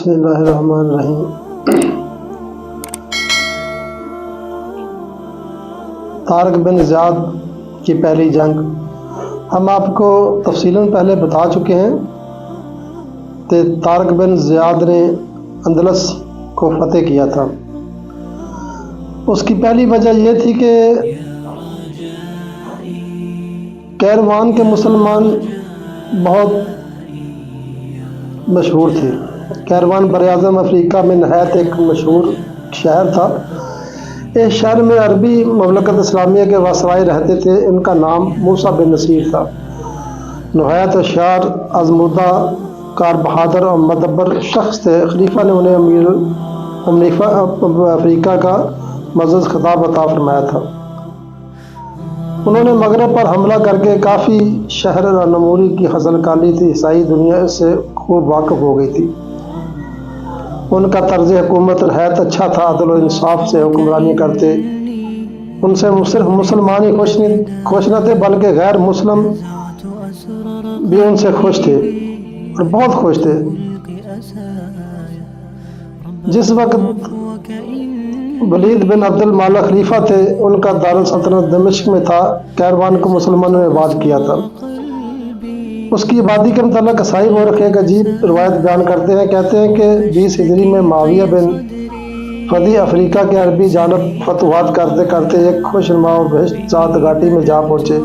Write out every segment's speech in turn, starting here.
بسم اللہ الرحمن الرحیم۔ طارق بن زیاد کی پہلی جنگ ہم آپ کو تفصیلاً پہلے بتا چکے ہیں کہ طارق بن زیاد نے اندلس کو فتح کیا تھا۔ اس کی پہلی وجہ یہ تھی کہ کیروان کے مسلمان بہت مشہور تھے۔ کیروان براعظم افریقہ میں نہایت ایک مشہور شہر تھا۔ اس شہر میں عربی مملکت اسلامیہ کے واسرائے رہتے تھے۔ ان کا نام موسیٰ بن نصیر تھا۔ نہایت ہوشیار، آزمودہ کار، بہادر اور مدبر شخص تھے۔ خلیفہ نے انہیں امیر افریقہ کا معزز خطاب عطا فرمایا تھا۔ انہوں نے مغرب پر حملہ کر کے کافی شہر اور نموری کی حاصل کر لی تھی۔ عیسائی دنیا اس سے خوب واقف ہو گئی تھی۔ ان کا طرز حکومت نہایت اچھا تھا، عدل و انصاف سے حکمرانی کرتے۔ ان سے صرف مسلمان ہی خوش نہ تھے بلکہ غیر مسلم بھی ان سے خوش تھے اور بہت خوش تھے۔ جس وقت ولید بن عبد المالک خلیفہ تھے، ان کا دارالسلطنت دمشق میں تھا۔ کیروان کو مسلمانوں نے آباد کیا تھا۔ اس کی آبادی کے متعلق عیسائی مورخ ایک عجیب روایت بیان کرتے ہیں۔ کہتے ہیں کہ 20 ہجری میں معاویہ بن فدی افریقہ کے عربی جانب فتوحات کرتے کرتے ایک خوشنما اور بہشت زاد گھاٹی میں جا پہنچے۔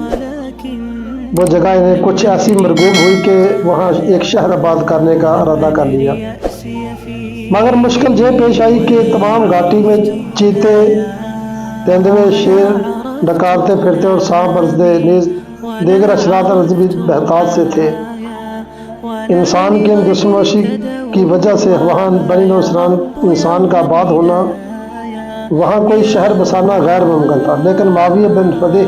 وہ جگہ انہیں کچھ ایسی مرغوب ہوئی کہ وہاں ایک شہر آباد کرنے کا ارادہ کر لیا، مگر مشکل یہ پیش آئی کہ تمام گھاٹی میں چیتے، تیندوے، شیر ڈکارتے پھرتے اور سانپ برزدے نیز دیگر اشرات رضوی بہتات سے تھے۔ انسان کی دشمنوشی کی وجہ سے وہاں بنی نوع انسان کا آباد ہونا، وہاں کوئی شہر بسانا غیر ممکن تھا۔ لیکن معاویہ بن فدی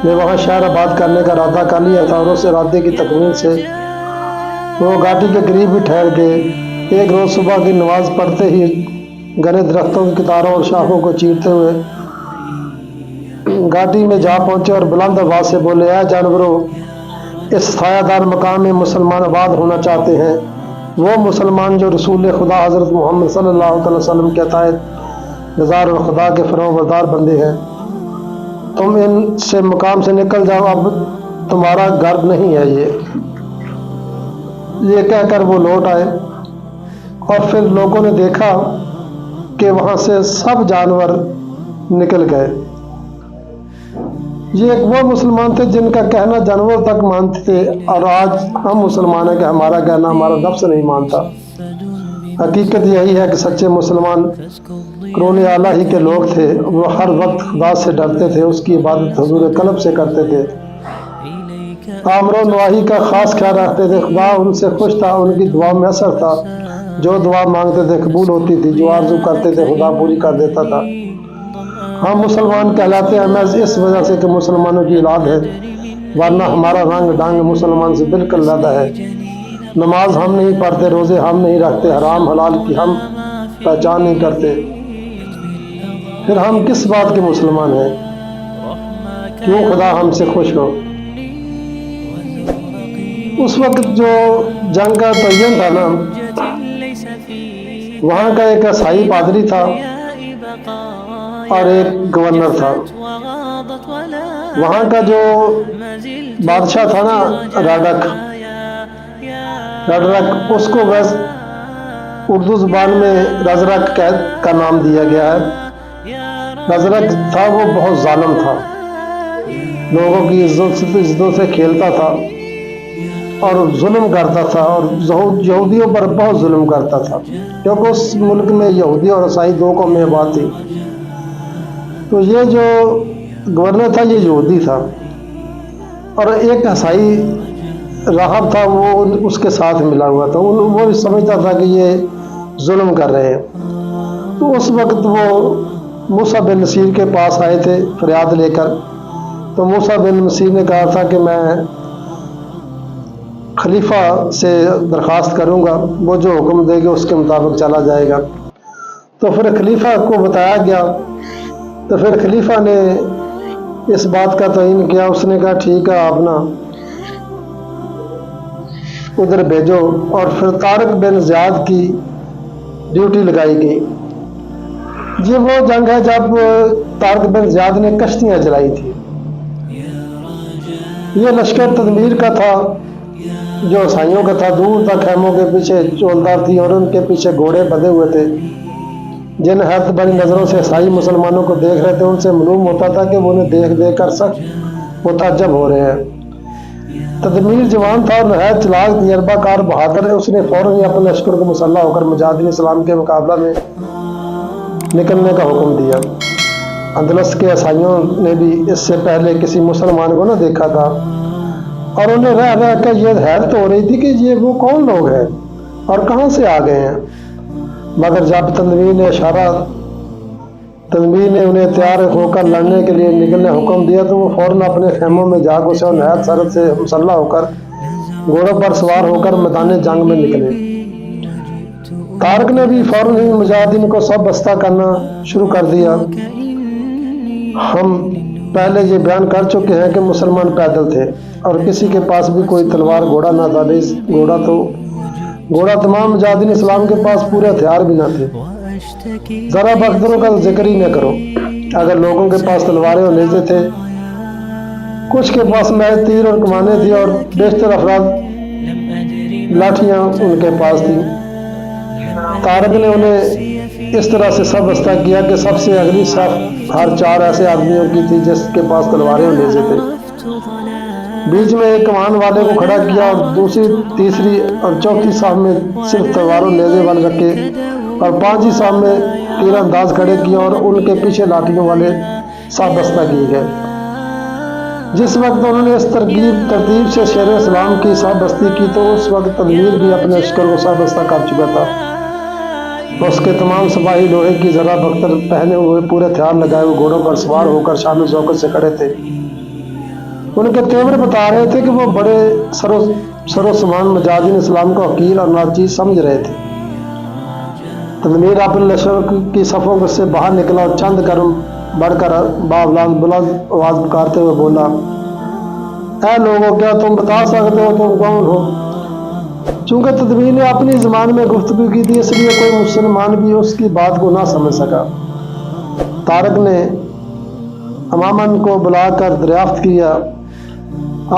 نے وہاں شہر آباد کرنے کا ارادہ کر لیا تھا اور اس ارادے کی تکمیل سے وہ گھاٹی کے قریب ہی ٹھہر گئے۔ ایک روز صبح کی نماز پڑھتے ہی گھنے درختوں کی کتاروں اور شاخوں کو چیرتے ہوئے گھاٹی میں جا پہنچے اور بلند آواز سے بولے، اے جانوروں، اس سایہ دار مقام میں مسلمان آباد ہونا چاہتے ہیں، وہ مسلمان جو رسول خدا حضرت محمد صلی اللہ علیہ وسلم کے عطائے نظار اور خدا کے فرمان بردار بندے ہیں۔ تم ان سے مقام سے نکل جاؤ، اب تمہارا گھر نہیں ہے یہ کہہ کر وہ لوٹ آئے۔ اور پھر لوگوں نے دیکھا کہ وہاں سے سب جانور نکل گئے۔ یہ ایک وہ مسلمان تھے جن کا کہنا جانور تک مانتے تھے، اور آج ہم مسلمان ہیں کہ ہمارا کہنا ہمارا نفس نہیں مانتا۔ حقیقت یہی ہے کہ سچے مسلمان قرون اعلیٰ ہی کے لوگ تھے۔ وہ ہر وقت خدا سے ڈرتے تھے، اس کی عبادت حضور قلب سے کرتے تھے، امر و نواہی کا خاص خیال رکھتے تھے۔ خدا ان سے خوش تھا، ان کی دعا میں اثر تھا۔ جو دعا مانگتے تھے قبول ہوتی تھی، جو آرزو کرتے تھے خدا پوری کر دیتا تھا۔ ہم مسلمان کہلاتے ہیں محض اس وجہ سے کہ مسلمانوں کی اولاد ہے، ورنہ ہمارا رنگ ڈھنگ مسلمان سے بالکل علیحدہ ہے۔ نماز ہم نہیں پڑھتے، روزے ہم نہیں رکھتے، حرام حلال کی ہم پہچان نہیں کرتے۔ پھر ہم کس بات کے مسلمان ہیں؟ کیوں خدا ہم سے خوش ہو؟ اس وقت جو جنگ کا تعین تھا نا، وہاں کا ایک عیسائی پادری تھا اور ایک گورنر تھا۔ وہاں کا جو بادشاہ تھا نا راڈک، اس کو بس اردو زبان میں رزرک کا نام دیا گیا ہے۔ رزرک تھا، وہ بہت ظالم تھا، لوگوں کی عزتوں سے کھیلتا تھا اور ظلم کرتا تھا، اور یہودیوں پر بہت ظلم کرتا تھا، کیونکہ اس ملک میں یہودی اور عیسائی دو قومیں آباد تھی۔ تو یہ جو گورنر تھا یہ یہودی تھا، اور ایک عیسائی راہب تھا، وہ اس کے ساتھ ملا ہوا تھا۔ وہ سمجھتا تھا کہ یہ ظلم کر رہے ہیں۔ تو اس وقت وہ موسیٰ بن نصیر کے پاس آئے تھے فریاد لے کر۔ تو موسیٰ بن نصیر نے کہا تھا کہ میں خلیفہ سے درخواست کروں گا، وہ جو حکم دے گا اس کے مطابق چلا جائے گا۔ تو پھر خلیفہ کو بتایا گیا، تو پھر خلیفہ نے اس بات کا تعین کیا۔ اس نے کہا ٹھیک ہے، آپ نا ادھر بھیجو، اور پھر طارق بن زیاد کی ڈیوٹی لگائی گئی۔ یہ وہ جنگ ہے جب طارق بن زیاد نے کشتیاں جلائی تھی۔ یہ لشکر تدمیر کا تھا جو عیسائیوں کا تھا، دور تک خیموں کے پیچھے چولدار تھی اور ان کے پیچھے گھوڑے بندھے ہوئے تھے۔ جن حیرت بھری نظروں سے عیسائی مسلمانوں کو دیکھ رہے تھے، ان سے معلوم ہوتا تھا کہ وہ انہیں دیکھ دیکھ کر سخت متعجب ہو رہے ہیں۔ تدمیر جوان تھا اور نہایت چلاک، تجربہ کار، بہادر ہے۔ اس نے فوراً ہی اپنے لشکر کو مسلح ہو کر مجاہدین اسلام کے مقابلہ میں نکلنے کا حکم دیا۔ اندلس کے عیسائیوں نے بھی اس سے پہلے کسی مسلمان کو نہ دیکھا تھا، اور انہیں رہ رہ کر یہ حیرت ہو رہی تھی کہ یہ وہ کون لوگ ہیں اور کہاں سے آ گئے ہیں۔ مگر جب تنویر نے انہیں تیار ہو کر لڑنے کے لیے نکلنے حکم دیا تو وہ فوراً اپنے خیموں میں جا گھسے اور نہایت سرعت سے مسلح ہو کر گھوڑوں پر سوار ہو کر میدان جنگ میں نکلے۔ طارق نے بھی فوراً ہی مجاہدین کو سب بستہ کرنا شروع کر دیا۔ ہم پہلے یہ بیان کر چکے ہیں کہ مسلمان پیدل تھے اور کسی کے پاس بھی کوئی تلوار گھوڑا نہ تھا، گھوڑا تمام مجاہدین اسلام کے پاس پورے ہتھیار بھی نہ تھے۔ ذرا بختروں کا ذکر ہی نہ کرو، اگر لوگوں کے پاس تلواریں اور نیزے تھے، کچھ کے پاس محض تیر اور کمانیں تھی اور بیشتر افراد لاٹھیاں ان کے پاس تھیں۔ طارق نے انہیں اس طرح سے سب بستہ کیا کہ سب سے اگلی صف ہر 4 ایسے آدمیوں کی تھی جس کے پاس تلواریں اور نیزے تھے۔ بیچ میں ایک کمان والے کو کھڑا کیا اور دوسری، تیسری اور چوتھی صف میں صرف تلوار و نیزے والے رکھے اور 5ویں صف میں تیر انداز کھڑے کیے اور ان کے پیچھے لاٹھیوں والے سب بستہ کیے گئے۔ جس وقت انہوں نے اس ترتیب سے شیر اسلام کی سب بستی کی تو اس وقت تدمیر بھی اپنے لشکر کو سب بستہ کر چکا تھا۔ اس کے تمام سپاہی لوہے کی ذرا بختر پہنے ہوئے، پورے ہتھیار لگائے ہوئے گھوڑوں پر سوار ہو کر شان و شوکت سے کھڑے تھے۔ ان کے تیور بتا رہے تھے کہ وہ بڑے سر و سامان مجاہدین اسلام کو حقیر اور ناچیز سمجھ رہے تھے۔ تدمیر اپنے لشکر کی صفوں سے باہر نکلا اور چند قدم بڑھ کر بلند آواز پکارتے ہوئے بولا، اے لوگوں، کیا تم بتا سکتے ہو تم کون ہو؟ چونکہ تدمیر نے اپنی زبان میں گفتگو کی تھی، اس لیے کوئی مسلمان بھی اس کی بات کو نہ سمجھ سکا۔ طارق نے امامن کو بلا کر دریافت کیا۔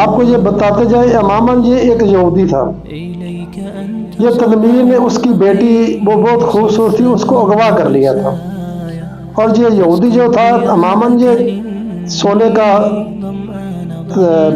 آپ کو یہ بتاتے جائے، امامن یہ ایک یہودی تھا۔ یہ تدمیر نے اس کی بیٹی، وہ بہت خوبصورت تھی، اس کو اغوا کر لیا تھا، اور یہ یہودی جو تھا امامن، یہ سونے کا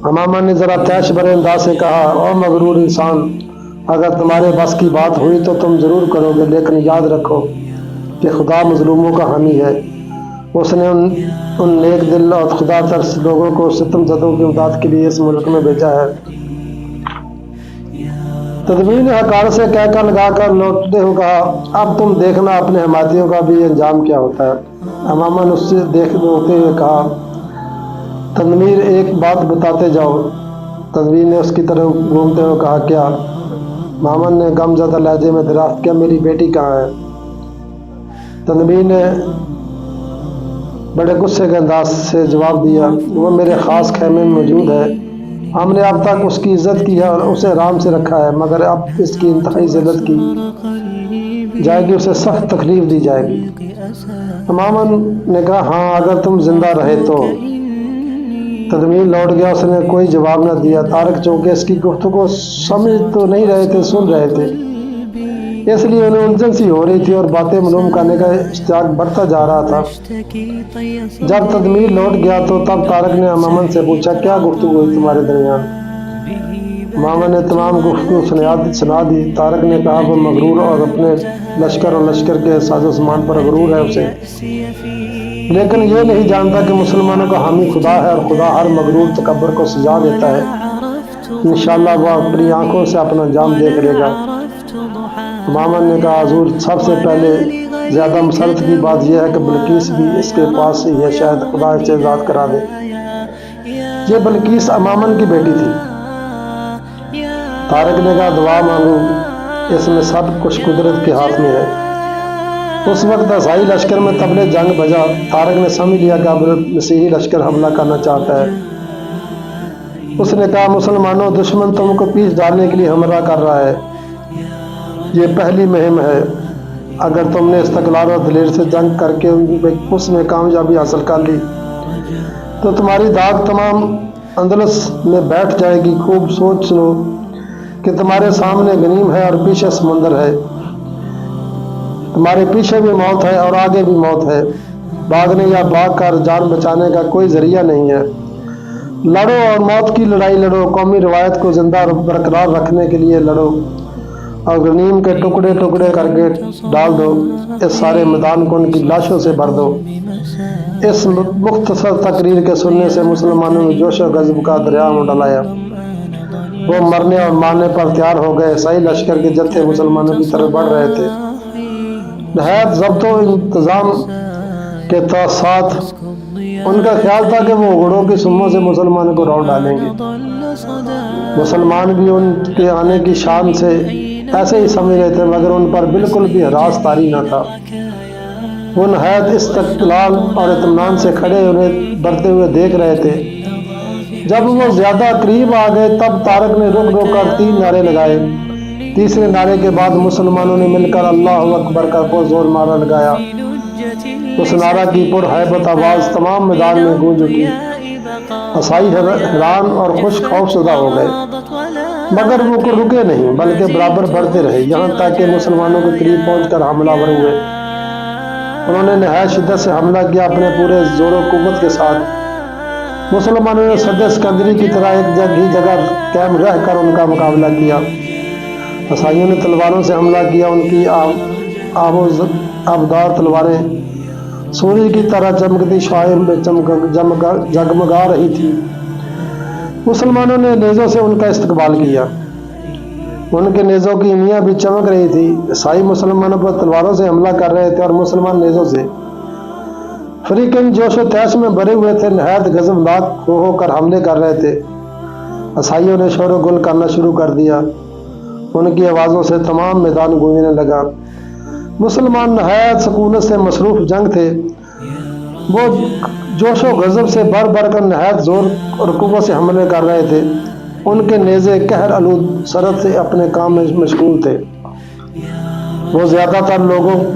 امامہ نے ذرا تیش بھرے انداز سے کہا، او مغرور انسان، اگر تمہارے بس کی بات ہوئی تو تم ضرور کرو گے، لیکن یاد رکھو کہ خدا مظلوموں کا حامی ہے۔ اس نے ان نیک دل اور خدا ترس لوگوں کو ستم زدوں کی امداد کے لیے اس ملک میں بھیجا ہے۔ تدبیر نے حکار سے کہہ کر لگا کر لوٹتے ہوئے کہا، اب تم دیکھنا اپنے حمایتیوں کا بھی انجام کیا ہوتا ہے۔ امامہ نے اس سے دیکھتے ہوئے کہا، تدبیر ایک بات بتاتے جاؤ۔ تدبیر نے اس کی طرف گھومتے ہوئے کہا، کیا؟ مامن نے غم زدہ لہجے میں دریافت کیا، میری بیٹی کہاں ہے؟ تدبیر نے بڑے غصے کے انداز سے جواب دیا، وہ میرے خاص خیمے میں موجود ہے۔ ہم نے اب تک اس کی عزت کی ہے اور اسے آرام سے رکھا ہے، مگر اب اس کی انتہائی ذلت کی جائے گی، اسے سخت تکلیف دی جائے گی۔ امامن نے کہا، ہاں اگر تم زندہ رہے تو۔ تدبیر لوٹ گیا، اس نے کوئی جواب نہ دیا۔ طارق چونکہ اس کی گفتگو سمجھ تو نہیں رہے تھے، سن رہے تھے، اس لیے انہیں الجھن سی ہو رہی تھی اور باتیں معلوم کرنے کا اشتیاق بڑھتا جا رہا تھا۔ جب تدبیر لوٹ گیا تو تب طارق نے امامن سے پوچھا، کیا گفتگو ہوئی تمہارے درمیان؟ امامن نے تمام گفتگو سنا دی۔ طارق نے کہا، وہ مغرور اور اپنے لشکر اور لشکر کے ساز و سامان پر غرور ہے اسے، لیکن یہ نہیں جانتا کہ مسلمانوں کا حامی خدا ہے اور خدا ہر مغرور تکبر کو سزا دیتا ہے۔ انشاءاللہ وہ اپنی آنکھوں سے اپنا انجام دیکھ لے گا۔ امامن نے کہا، حضور سب سے پہلے زیادہ مسرت کی بات یہ ہے کہ بلقیس بھی اس کے پاس ہی ہے، شاید خدا اسے آزاد کرا دے۔ یہ بلقیس امامن کی بیٹی تھی۔ طارق نے کہا، دعا مانگو، اس میں سب کچھ قدرت کے ہاتھ میں ہے۔ اس وقت عیسائی لشکر میں طبلِ جنگ بجا۔ طارق نے سمجھ لیا کہ اب مسیحی لشکر حملہ کرنا چاہتا ہے۔ اس نے کہا، مسلمانوں، دشمن تم کو پیچھے ڈالنے کے لیے حملہ کر رہا ہے۔ یہ پہلی مہم ہے۔ اگر تم نے استقلال اور دلیر سے جنگ کر کے اس میں کامیابی حاصل کر لی تو تمہاری داد تمام اندلس میں بیٹھ جائے گی۔ خوب سوچ لو کہ تمہارے سامنے غنیم ہے اور پیچھے سمندر ہے، تمہارے پیچھے بھی موت ہے اور آگے بھی موت ہے، بھاگنے یا بھاگ کر جان بچانے کا کوئی ذریعہ نہیں ہے۔ لڑو اور موت کی لڑائی لڑو، قومی روایت کو زندہ برقرار رکھنے کے لیے لڑو اور غنیم کے ٹکڑے ٹکڑے کر کے ڈال دو، اس سارے میدان کو ان کی لاشوں سے بھر دو۔ اس مختصر تقریر کے سننے سے مسلمانوں نے جوش و غضب کا دریا اٹھا لایا۔ وہ مرنے اور مارنے پر تیار ہو گئے۔ عیسائی لشکر کے جتھے مسلمانوں کی طرف بڑھ رہے تھے۔ نہایت ضبط و انتظام کے ساتھ ان کا خیال تھا کہ وہ گھوڑوں کی سموں سے مسلمانوں کو روڑ ڈالیں گے۔ مسلمان بھی ان کے آنے کی شان سے ایسے ہی سمجھ رہے تھے، مگر ان پر بالکل بھی ہراس طاری نہ تھا۔ وہ نہایت استقلال اور اطمینان سے کھڑے انہیں بڑھتے ہوئے دیکھ رہے تھے۔ جب وہ زیادہ قریب آ گئے تب طارق نے رک رک کر 3 نعرے لگائے۔ تیسرے نعرے کے بعد مسلمانوں نے مل کر اللہ اکبر کا بہت زور مارا لگایا۔ اس نعرہ کی پرہیبت آواز تمام میدان میں گونج اٹھی۔ عیسائی حیران اور خوش خوف زدہ ہو گئے، مگر وہ رکے نہیں بلکہ برابر بڑھتے رہے، یہاں تک کہ مسلمانوں کے قریب پہنچ کر حملہ ور ہوئے۔ انہوں نے نہایت شدت سے حملہ کیا، اپنے پورے زور و قوت کے ساتھ۔ مسلمانوں نے سد اسکندری کی طرح ایک ہی جگہ قائم رہ کر ان کا مقابلہ کیا۔ عیسائیوں نے تلواروں سے حملہ کیا، ان کی آبدار تلواریں سورج کی طرح چمکتی شعاعیں میں جگمگا رہی تھی۔ مسلمانوں نے نیزوں سے ان کا استقبال کیا، ان کے نیزوں کی میاں بھی چمک رہی تھی۔ عیسائی مسلمانوں پر تلواروں سے حملہ کر رہے تھے اور مسلمان نیزوں سے۔ فریقین جوش و تیش میں بھرے ہوئے تھے، نہایت غضبناک ہو کر حملے کر رہے تھے۔ عیسائیوں نے شور و گل کرنا شروع کر دیا، ان کی آوازوں سے تمام میدان گونجنے لگا۔ مسلمان نہایت سکونت سے مصروف جنگ تھے، وہ جوش و غضب سے بڑھ بڑھ کر نہایت زور اور قوت سے حملے کر رہے تھے۔ ان کے نیزے قہر آلود سرت سے اپنے کام میں مشغول تھے۔ وہ زیادہ تر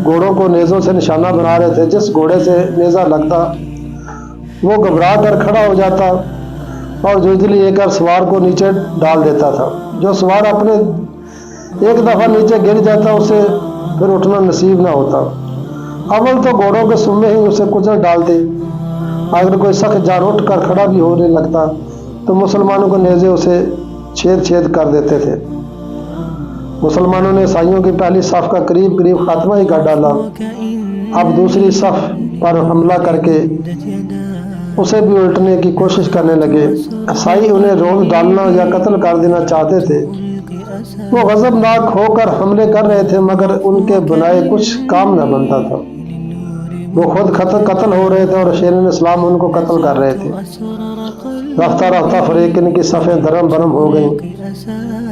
گھوڑوں کو نیزوں سے نشانہ بنا رہے تھے۔ جس گھوڑے سے نیزہ لگتا وہ گھبرا کر کھڑا ہو جاتا اور جوجلی لے کر سوار کو نیچے ڈال دیتا تھا۔ جو سوار اپنے ایک دفعہ نیچے گر جاتا اسے پھر اٹھنا نصیب نہ ہوتا۔ اول تو گھوڑوں کے سمے ہی اسے کچل ڈالتے، اگر کوئی سخت جان اٹھ کر کھڑا بھی ہونے لگتا تو مسلمانوں کو نیزے اسے چھید چھید کر دیتے تھے۔ مسلمانوں نے عیسائیوں کی پہلی صف کا قریب قریب خاتمہ ہی کر ڈالا۔ اب دوسری صف پر حملہ کر کے اسے بھی الٹنے کی کوشش کرنے لگے۔ عیسائی انہیں روک ڈالنا یا قتل کر دینا چاہتے تھے۔ وہ غضبناک ہو کر حملے کر رہے تھے مگر ان کے بنائے کچھ کام نہ بنتا تھا۔ وہ خود قتل ہو رہے تھے اور شیرین اسلام ان کو قتل کر رہے تھے۔ رفتہ رفتہ فریقین کی صفیں درم برم ہو گئیں۔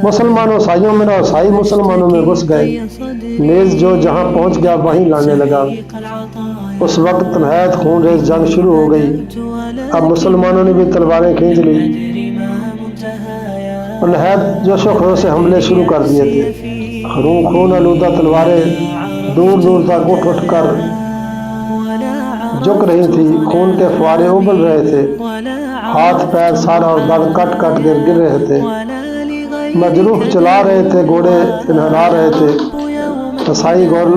مسلمان عیسائیوں میں اور عیسائی مسلمانوں میں گھس گئے۔ نیز جو جہاں پہنچ گیا وہیں لانے لگا۔ اس وقت نہایت خون ریز جنگ شروع ہو گئی۔ اب مسلمانوں نے بھی تلواریں کھینچ لی اور نہایت جوش و خروش سے حملے شروع کر دیے تھے۔ خون آلودہ تلواریں دور دور تک اٹھ اٹھ کر جھک رہی تھی، خون کے فوارے ابل رہے تھے، ہاتھ پیر سر اور دل کٹ کٹ کر گر رہے تھے، مجروح چلا رہے تھے، گھوڑے انہلا رہے تھے، عیسائی گول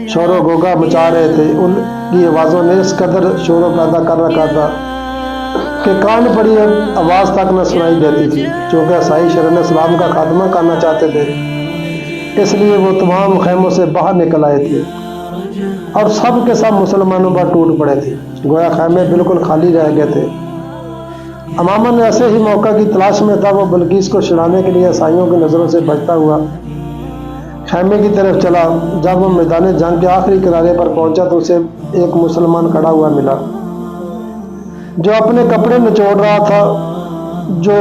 شور و غوغا مچا رہے تھے۔ ان کی آوازوں نے اس قدر شور و پیدا کر رکھا تھا کہ کان پڑی آواز تک نہ سنائی دیتی تھی۔ چونکہ عیسائی شرن اسلام کا خاتمہ کرنا چاہتے تھے اس لیے وہ تمام خیموں سے باہر نکل آئے تھے اور سب کے سب مسلمانوں پر ٹوٹ پڑے تھے، گویا خیمے بالکل خالی رہ گئے تھے۔ امامن ایسے ہی موقع کی تلاش میں تھا۔ وہ بلقیس کو چھڑانے کے لیے عیسائیوں کی نظروں سے بچتا ہوا خیمے کی طرف چلا۔ جب وہ میدان جنگ کے آخری کنارے پر پہنچا تو اسے ایک مسلمان کھڑا ہوا ملا جو اپنے کپڑے نچوڑ رہا تھا، جو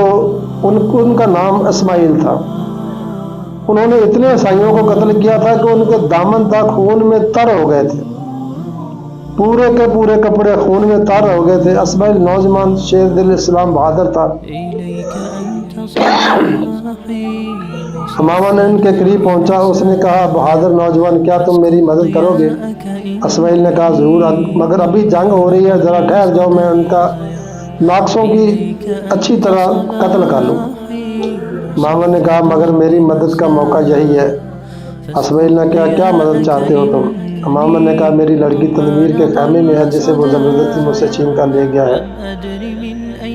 ان کا نام اسماعیل تھا۔ انہوں نے اتنے عیسائیوں کو قتل کیا تھا کہ ان کے دامن تک خون میں تر ہو گئے تھے، پورے کے پورے کپڑے خون میں تر ہو گئے تھے۔ اسماعیل نوجوان شیر دل اسلام بہادر تھا۔ امامہ نے ان کے قریب پہنچا۔ اس نے کہا، بہادر نوجوان، کیا تم میری مدد کرو گے؟ اسماعیل نے کہا، ضرور، مگر ابھی جنگ ہو رہی ہے، ذرا ٹھہر جاؤ، میں ان کا ناقصوں کی اچھی طرح قتل کر لوں۔ امامہ نے کہا، مگر میری مدد کا موقع یہی ہے۔ اسماعیل نے کہا، کیا مدد چاہتے ہو تم؟ امامہ نے کہا، میری لڑکی تنویر کے خیمے میں ہے جسے وہ زبردستی مجھ سے چھین کر لے گیا ہے،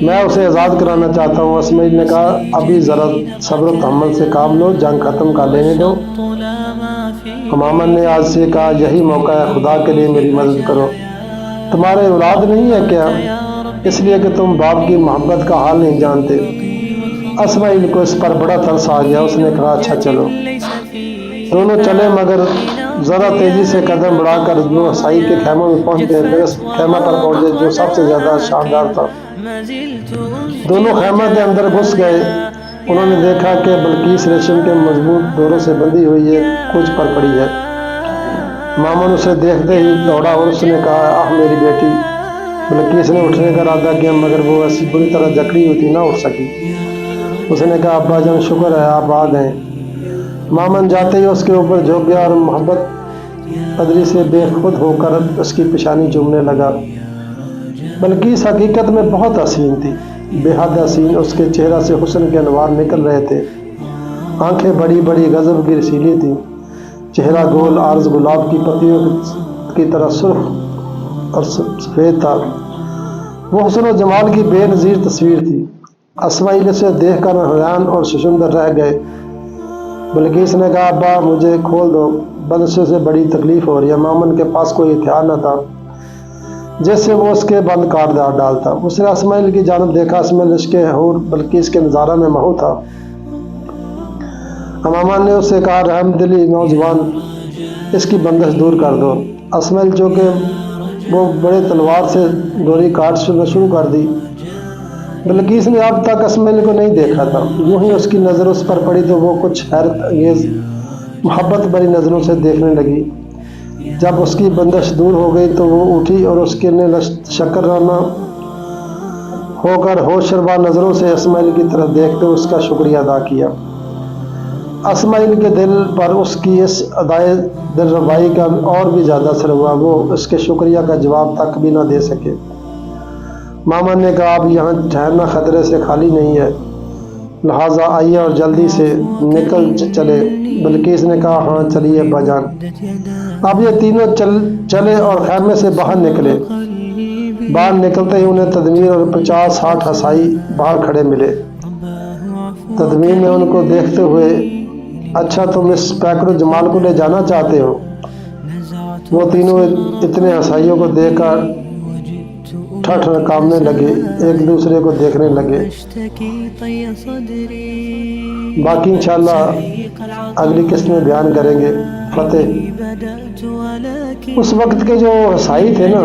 میں اسے آزاد کرانا چاہتا ہوں۔ اسماعیل نے کہا، ابھی ذرا صبر و تحمل سے کام لو، جنگ ختم کر لینے دو۔ امامہ نے آج سے کہا، یہی موقع ہے، خدا کے لیے میری مدد کرو۔ تمہارے اولاد نہیں ہے کیا؟ اس لیے کہ تم باپ کی محبت کا حال نہیں جانتے۔ اسماعیل کو اس پر بڑا ترس آ گیا۔ اس نے کہا، اچھا چلو۔ دونوں چلے مگر ذرا تیزی سے قدم بڑھا کر جو عیسائی کے خیموں میں پہنچ گئے، اس خیمہ پر پہنچے جو سب سے زیادہ شاندار تھا۔ دونوں خیمہ کے اندر گھس گئے۔ انہوں نے دیکھا کہ بلقیس ریشم کے مضبوط ڈوروں سے بندھی ہوئی ایک کچھ پر پڑی ہے۔ مامن اسے دیکھتے ہی دوڑا اور اس نے کہا، آہ میری بیٹی۔ بلقیس نے اٹھنے کا ارادہ کیا مگر وہ ایسی بری طرح جکڑی ہوئی تھی، نہ اٹھ سکی۔ اس نے کہا، ابا جان، شکر ہے آپ آ گئے۔ مامن جاتے ہی اس کے اوپر جھک گیا اور محبت قدری سے بے خود ہو کر اس کی پیشانی چومنے لگا۔ بلقیس حقیقت میں بہت حسین تھی، بے حد حسین۔ اس کے چہرہ سے حسن کے انوار نکل رہے تھے۔ آنکھیں بڑی بڑی غضب کی رسیلی تھیں، چہرہ گول عارض گلاب کی پتیوں کی طرح سرخ اور سفید تھا۔ وہ حسن و جمال کی بے نظیر تصویر تھی۔ اسماعیل اسے دیکھ کر حیران اور ششندر رہ گئے۔ بلقیس نے کہا، ابا مجھے کھول دو، بدنشے سے بڑی تکلیف ہو رہی ہے۔ مامن کے پاس کوئی ہتھیار نہ تھا جس سے وہ اس کے بند کاٹ ڈالتا۔ اس نے اسماعیل کی جانب دیکھا۔ اسماعیل عشق حور بلقیس کے نظارہ میں محو تھا۔ امامہ نے اس سے کہا، رحم دلی نوجوان، اس کی بندش دور کر دو۔ اسماعیل چونکہ وہ بڑے تلوار سے ڈوری کاٹ شروع کر دی۔ بلقیس نے اب تک اسماعیل کو نہیں دیکھا تھا۔ یوں ہی اس کی نظر اس پر پڑی تو وہ کچھ حیرت انگیز محبت بھری نظروں سے دیکھنے لگی۔ جب اس کی بندش دور ہو گئی تو وہ اٹھی اور اس کے نے شکرانہ ہو کر ہوشربا نظروں سے اسماعیل کی طرف دیکھتے اس کا شکریہ ادا کیا۔ اسماعیل کے دل پر اس کی اس ادائے دل ربائی کا اور بھی زیادہ اثر ہوا۔ وہ اس کے شکریہ کا جواب تک بھی نہ دے سکے۔ ماما نے کہا، اب یہاں ٹھہرنا خطرے سے خالی نہیں ہے، لہٰذا آئیے اور جلدی سے نکل چلے۔ بلقیس نے کہا، ہاں چلیے ابا جان۔ اب یہ تینوں چلے اور خیمے سے باہر نکلے۔ باہر نکلتے ہی انہیں تدمیر اور 50-60 عیسائی باہر کھڑے ملے۔ تدمیر نے ان کو دیکھتے ہوئے، اچھا تم اس پیکر جمال کو لے جانا چاہتے ہو؟ وہ تینوں اتنے عیسائیوں کو دیکھ کر ٹھٹھ کامنے لگے، ایک دوسرے کو دیکھنے لگے۔ باقی انشاءاللہ اگلی قسط میں بیان کریں گے۔ فتح۔ اس وقت کے جو عیسائی تھے نا،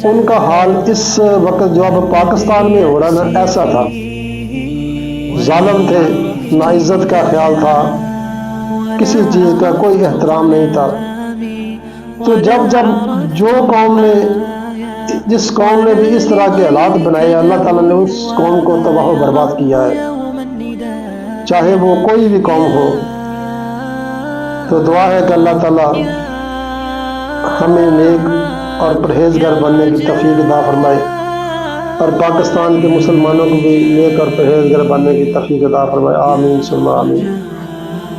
ان کا حال اس وقت جو اب پاکستان میں ہو رہا نا، ایسا تھا۔ ظالم تھے، نا عزت کا خیال تھا، کسی چیز کا کوئی احترام نہیں تھا۔ تو جب جو قوم نے، جس قوم نے بھی اس طرح کے حالات بنائے، اللہ تعالیٰ نے اس قوم کو تباہ و برباد کیا ہے، چاہے وہ کوئی بھی قوم ہو۔ تو دعا ہے کہ اللہ تعالیٰ ہمیں نیک اور پرہیزگار بننے کی توفیق عطا فرمائے، اور پاکستان کے مسلمانوں کو بھی نیک اور پرہیزگار بننے کی توفیق عطا فرمائے۔ آمین ثم آمین۔